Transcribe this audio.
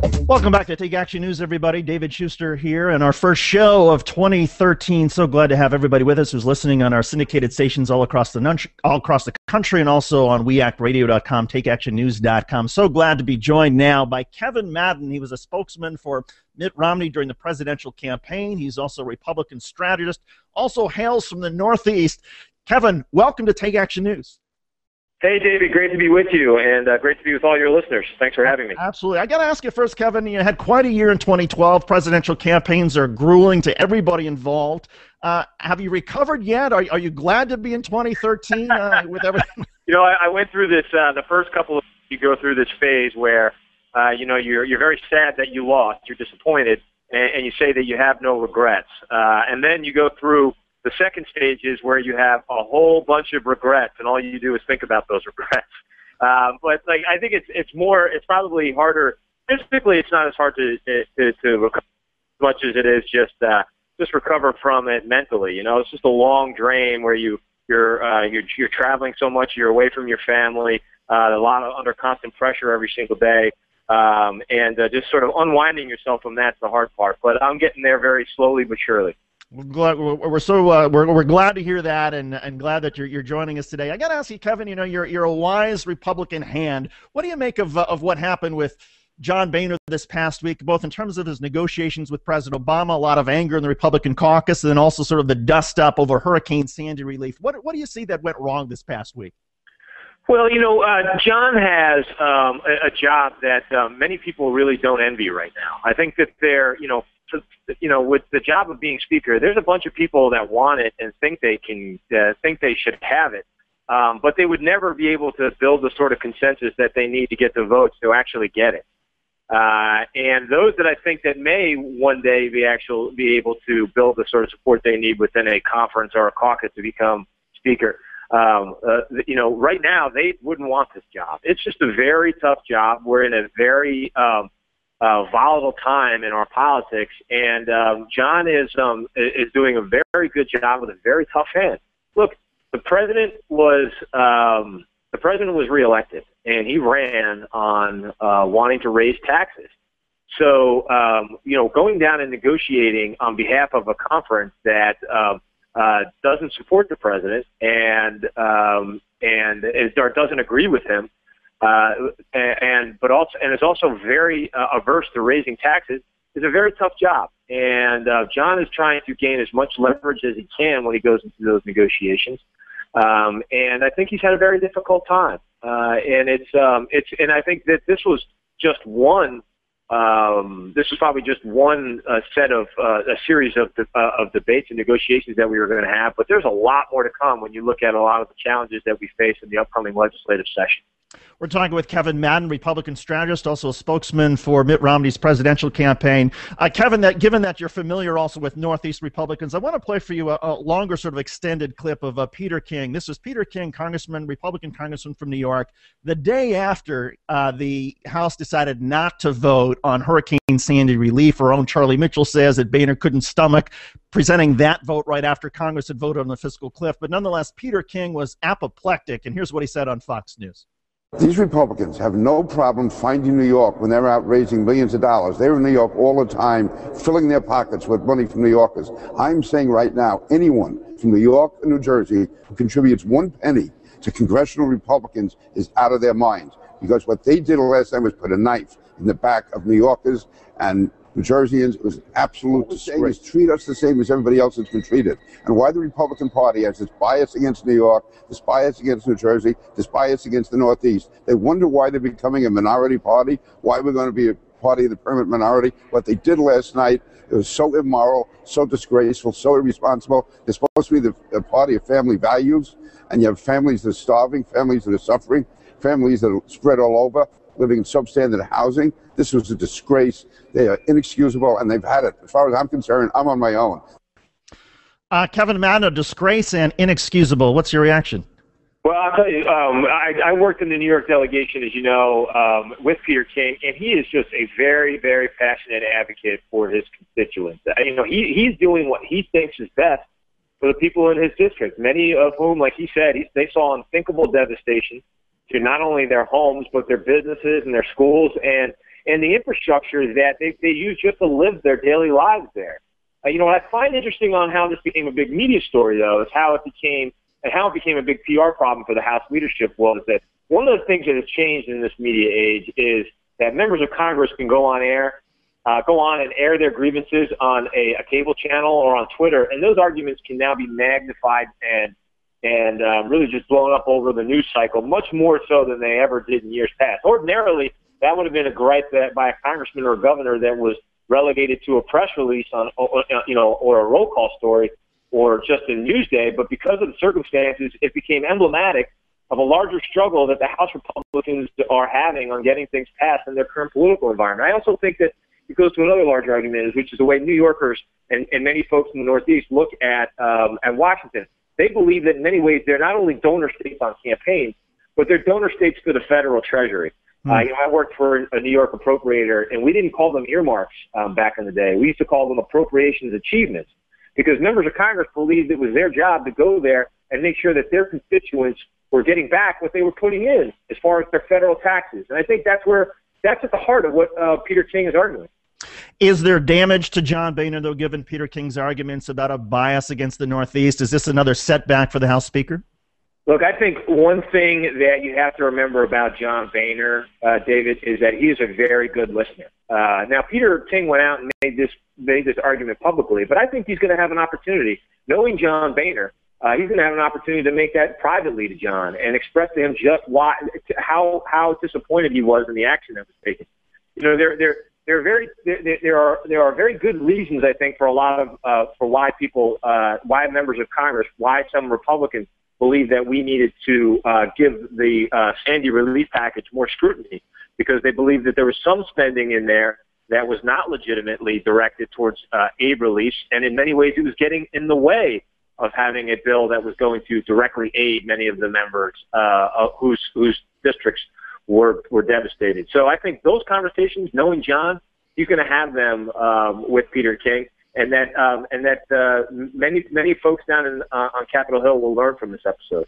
Welcome back to Take Action News, everybody. David Shuster here, and our first show of 2013. So glad to have everybody with us who's listening on our syndicated stations all across the country, and also on weactradio.com, takeactionnews.com. So glad to be joined now by Kevin Madden. He was a spokesman for Mitt Romney during the presidential campaign. He's also a Republican strategist, also hails from the Northeast. Kevin, welcome to Take Action News. Hey, David, great to be with you, and great to be with all your listeners. Thanks for having me. Absolutely. I got to ask you first, Kevin, you had quite a year in 2012. Presidential campaigns are grueling to everybody involved. Have you recovered yet? Are you glad to be in 2013 with everything? You know, I went through this, the first couple of you go through this phase where, you're very sad that you lost, you're disappointed, and you say that you have no regrets. And then you go through the second stage is where you have a whole bunch of regrets, and all you do is think about those regrets. But I think it's probably harder. Physically, it's not as hard to recover as much as it is just recover from it mentally. You know, it's just a long drain where you're traveling so much, you're away from your family, a lot of under constant pressure every single day, and just sort of unwinding yourself from that's the hard part. But I'm getting there very slowly but surely. We're glad to hear that, and glad that you're joining us today. I got to ask you, Kevin. You know, you're a wise Republican hand. What do you make of what happened with John Boehner this past week, both in terms of his negotiations with President Obama, a lot of anger in the Republican caucus, and then also sort of the dust up over Hurricane Sandy relief? What do you see that went wrong this past week? Well, John has a job that many people really don't envy right now. I think that with the job of being speaker, there's a bunch of people that want it and think they should have it, but they would never be able to build the sort of consensus that they need to get the votes to actually get it. And those that I think that may one day be able to build the sort of support they need within a conference or a caucus to become speaker. Right now they wouldn't want this job. It's just a very tough job. We're in a very volatile time in our politics, and John is doing a very good job with a very tough hand. Look, the president was reelected, and he ran on wanting to raise taxes. So going down and negotiating on behalf of a conference that doesn't support the president and doesn't agree with him. And is also very averse to raising taxes is a very tough job. And John is trying to gain as much leverage as he can when he goes into those negotiations. And I think he's had a very difficult time. And I think that this was just one. This was probably just one set of a series of debates and negotiations that we were going to have. But there's a lot more to come when you look at a lot of the challenges that we face in the upcoming legislative session. We're talking with Kevin Madden, Republican strategist, also a spokesman for Mitt Romney's presidential campaign. Kevin, given that you're familiar also with Northeast Republicans, I want to play for you a longer sort of extended clip of Peter King. This was Peter King, Republican congressman from New York, the day after the House decided not to vote on Hurricane Sandy relief. Our own Charlie Mitchell says that Boehner couldn't stomach presenting that vote right after Congress had voted on the fiscal cliff. But nonetheless, Peter King was apoplectic, and here's what he said on Fox News. These Republicans have no problem finding New York when they're out raising millions of dollars. They're in New York all the time, filling their pockets with money from New Yorkers. I'm saying right now, anyone from New York and New Jersey who contributes 1 penny to congressional Republicans is out of their minds. Because what they did last time was put a knife in the back of New Yorkers and New Jerseyans. It was an absolute disgrace. Treat us the same as everybody else has been treated. And why the Republican Party has this bias against New York, this bias against New Jersey, this bias against the Northeast. They wonder why they're becoming a minority party, why we're going to be a party of the permanent minority. What they did last night, it was so immoral, so disgraceful, so irresponsible. They're supposed to be the party of family values, and you have families that are starving, families that are suffering, families that are spread all over, living in substandard housing. This was a disgrace. They are inexcusable, and they've had it. As far as I'm concerned, I'm on my own. Kevin Madden, a disgrace and inexcusable. What's your reaction? Well, I'll tell you, I worked in the New York delegation, as you know, with Peter King, and he is just a very, very passionate advocate for his constituents. He's doing what he thinks is best for the people in his district, many of whom, like he said, they saw unthinkable devastation to not only their homes, but their businesses and their schools. And and the infrastructure that they use just to live their daily lives there. What I find interesting on how this became a big media story, though, is how it became a big PR problem for the House leadership was that one of the things that has changed in this media age is that members of Congress can go on and air their grievances on a cable channel or on Twitter, and those arguments can now be magnified and really just blown up over the news cycle, much more so than they ever did in years past. Ordinarily, that would have been a gripe by a congressman or a governor that was relegated to a press release or a roll call story or just a news day, but because of the circumstances, it became emblematic of a larger struggle that the House Republicans are having on getting things passed in their current political environment. I also think that it goes to another larger argument, which is the way New Yorkers and many folks in the Northeast look at Washington. They believe that in many ways they're not only donor states on campaigns, but they're donor states to the federal treasury. I worked for a New York appropriator, and we didn't call them earmarks back in the day. We used to call them appropriations achievements because members of Congress believed it was their job to go there and make sure that their constituents were getting back what they were putting in as far as their federal taxes. And I think that's at the heart of what Peter King is arguing. Is there damage to John Boehner, though, given Peter King's arguments about a bias against the Northeast? Is this another setback for the House Speaker? Look, I think one thing that you have to remember about John Boehner, David, is that he is a very good listener. Now, Peter King went out and made this argument publicly, but I think he's going to have an opportunity. Knowing John Boehner, he's going to have an opportunity to make that privately to John and express to him just how disappointed he was in the action that was taken. There are very good reasons, I think, for a lot of for why members of Congress, why some Republicans believe that we needed to give the Sandy relief package more scrutiny, because they believe that there was some spending in there that was not legitimately directed towards aid release, and in many ways it was getting in the way of having a bill that was going to directly aid many of the members whose districts were devastated. So I think those conversations, knowing John, he's going to have them with Peter King, and that many folks down on Capitol Hill will learn from this episode.